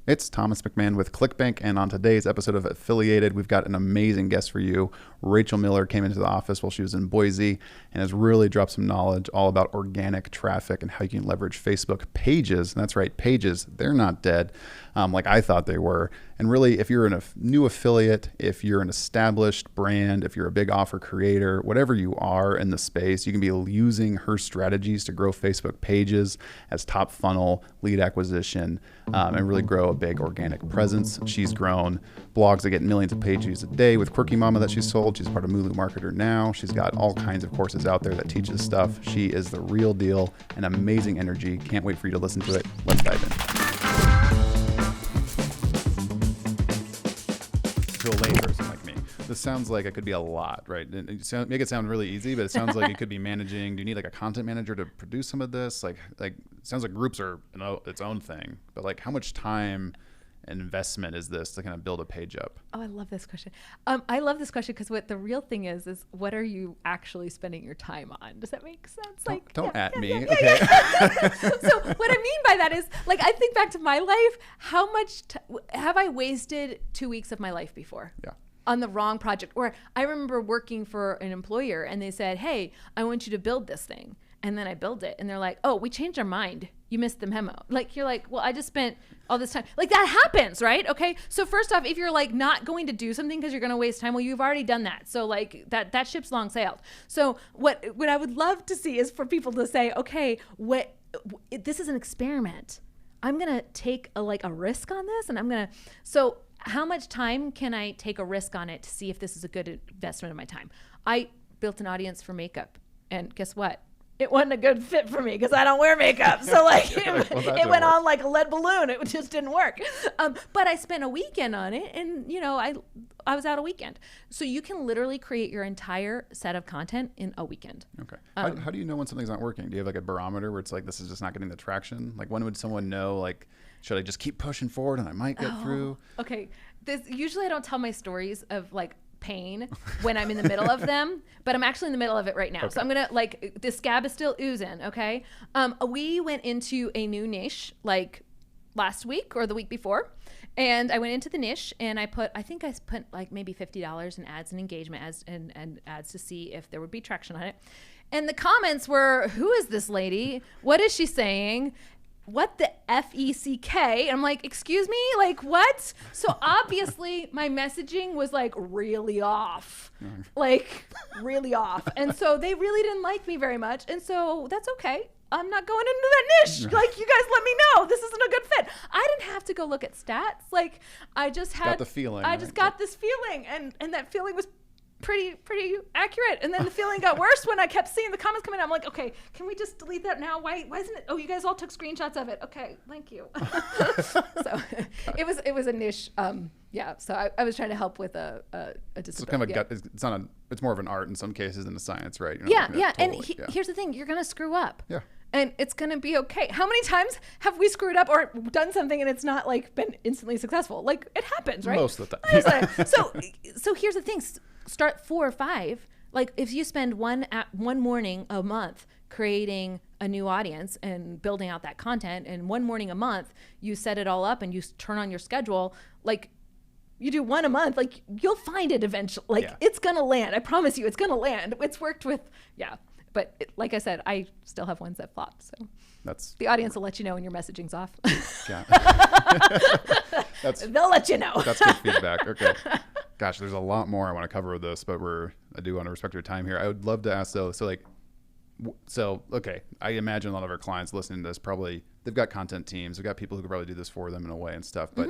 It's Thomas McMahon with ClickBank, and on today's episode of Affiliated, we've got an amazing guest for you. Rachel Miller came into the office while she was in Boise and has really dropped some knowledge all about organic traffic and how you can leverage Facebook pages. And that's right, pages, they're not dead like I thought they were. And really, if you're a new affiliate, if you're an established brand, if you're a big offer creator, whatever you are in the space, you can be using her strategies to grow Facebook pages as top funnel lead acquisition and really grow a big organic presence. She's grown blogs that get millions of page views a day with Quirky Mama that she sold. She's part of Mulu Marketer now. She's got all kinds of courses out there that teach this stuff. She is the real deal and amazing energy. Can't wait for you to listen to it. Let's dive in. To a layperson like me, this sounds like it could be a lot, right? Make it sound really easy, but it sounds like it could be managing. Do you need like a content manager to produce some of this? Like it sounds like groups are its own thing, but like how much time and investment is this to kind of build a page up? Oh, I love this question. I love this question because what the real thing is what are you actually spending your time on? Does that make sense? Don't at me. Yeah, okay. yeah. So what I mean by that is, like, I think back to my life. How much have I wasted 2 weeks of my life before? Yeah. On the wrong project. Or I remember working for an employer and they said, hey, I want you to build this thing. And then I build it. And they're like, oh, we changed our mind. You missed the memo. Like, you're like, well, I just spent all this time. Like, that happens, right? Okay. So first off, if you're like not going to do something because you're going to waste time, well, you've already done that. So like that ship's long sailed. So what I would love to see is for people to say, okay, this is an experiment. I'm going to take a risk on this, and so how much time can I take a risk on it to see if this is a good investment of my time? I built an audience for makeup, and guess what? It wasn't a good fit for me because I don't wear makeup. So like it went on like a lead balloon. It just didn't work. But I spent a weekend on it, and I was out a weekend. So you can literally create your entire set of content in a weekend. Okay. How do you know when something's not working? Do you have like a barometer where it's like, this is just not getting the traction? Like, when would someone know, like, should I just keep pushing forward and I might get through? Okay. Usually I don't tell my stories of like pain when I'm in the middle of them, but I'm actually in the middle of it right now. Okay. So I'm going to the scab is still oozing. Okay. We went into a new niche like last week or the week before. And I went into the niche and I put like maybe $50 in ads and engagement and ads to see if there would be traction on it. And the comments were, who is this lady? What is she saying? What the F-E-C-K? I'm like, excuse me? Like, what? So obviously my messaging was like really off. Like really off. And so they really didn't like me very much. And so that's okay. I'm not going into that niche. Like, you guys let me know. This isn't a good fit. I didn't have to go look at stats. Like, I just got the feeling. I just got this feeling. And that feeling was pretty accurate. And then the feeling got worse when I kept seeing the comments come in. I'm like, okay, can we just delete that now? Why isn't it? Oh, you guys all took screenshots of it. Okay, thank you. So it was a niche. Yeah. So I was trying to help with a disability. It's kind of it's more of an art in some cases than a science, right? Yeah. And here's the thing: you're gonna screw up. Yeah. And it's going to be okay. How many times have we screwed up or done something and it's not like been instantly successful? Like, it happens, right? Most of the time. So here's the thing. Start 4 or 5. Like, if you spend one morning a month creating a new audience and building out that content, and one morning a month you set it all up and you turn on your schedule, like, you do one a month, like, you'll find it eventually. Like, It's going to land. I promise you, it's going to land. It's worked with, But like I said, I still have ones that flop. So the audience will let you know when your messaging's off. Yeah. They'll let you know. That's good feedback. Okay. Gosh, there's a lot more I want to cover with this, but I do want to respect your time here. I would love to ask though. Okay. I imagine a lot of our clients listening to this probably they've got content teams, they've got people who could probably do this for them in a way and stuff. But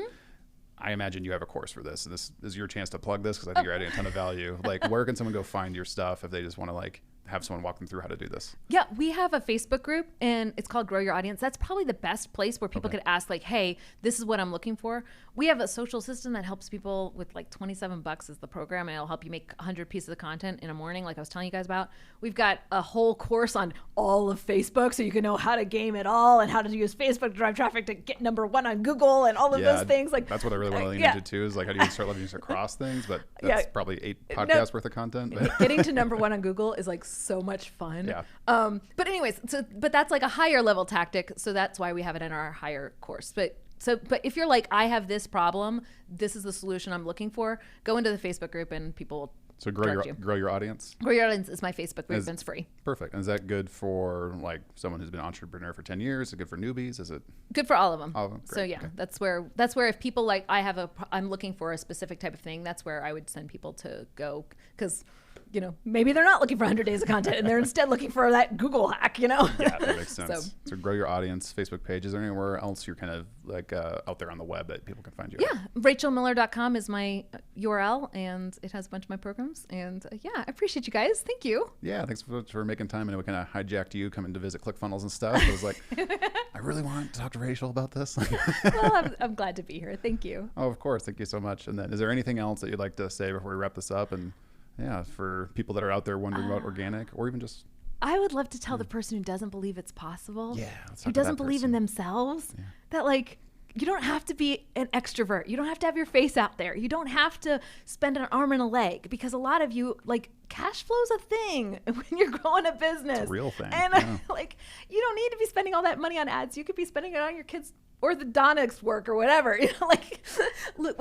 I imagine you have a course for this, and this is your chance to plug this because I think you're adding a ton of value. Like, where can someone go find your stuff if they just want to like have someone walk them through how to do this? Yeah, we have a Facebook group and it's called Grow Your Audience. That's probably the best place where people could ask like, hey, this is what I'm looking for. We have a social system that helps people with like $27 is the program, and it'll help you make 100 pieces of content in a morning, like I was telling you guys about. We've got a whole course on all of Facebook so you can know how to game it all and how to use Facebook to drive traffic to get #1 on Google and all of those things. Like, that's what I really want to lean into too, is like, how do you start leveraging across things? But that's probably 8 podcasts worth of content. But. Getting to #1 on Google is like so much fun. Yeah. But anyways, but that's like a higher level tactic. So that's why we have it in our higher course. But So, but if you're like, I have this problem, this is the solution I'm looking for, go into the Facebook group and people will So direct you. grow your audience. Grow Your Audience is my Facebook group, and it's free. Perfect. And is that good for like someone who's been an entrepreneur for 10 years? Is it good for newbies? Is it Good for all of them. all of them? So Great. yeah, Okay. that's where if people like, I'm looking for a specific type of thing, that's where I would send people to go, because maybe they're not looking for 100 days of content and they're instead looking for that Google hack, Yeah, that makes sense. So- So grow your audience, Facebook page. Is there anywhere else you're kind of like out there on the web that people can find you? Yeah, rachelmiller.com is my URL, and it has a bunch of my programs. And yeah, I appreciate you guys. Thank you. Yeah, thanks for making time. And we kind of hijacked you coming to visit ClickFunnels and stuff. I was like, I really want to talk to Rachel about this. Well, I'm glad to be here. Thank you. Oh, of course. Thank you so much. And then is there anything else that you'd like to say before we wrap this up? And yeah, for people that are out there wondering about organic or even just. I would love to tell the person who doesn't believe it's possible, Yeah, let's talk who to doesn't that believe in person. themselves, that like, you don't have to be an extrovert. You don't have to have your face out there. You don't have to spend an arm and a leg, because a lot of you, like, cash flow's a thing when you're growing a business. It's a real thing. And Yeah. like, you don't need to be spending all that money on ads. You could be spending it on your kids' orthodontics work or whatever. Like, look,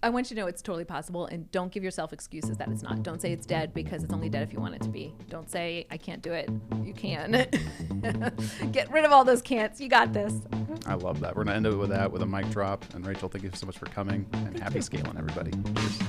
I want you to know it's totally possible, and don't give yourself excuses that it's not. Don't say it's dead, because it's only dead if you want it to be. Don't say I can't do it. You can. Get rid of all those can'ts. You got this. I love that. We're going to end it with that, with a mic drop. And Rachel, thank you so much for coming. And happy scaling, everybody. Cheers.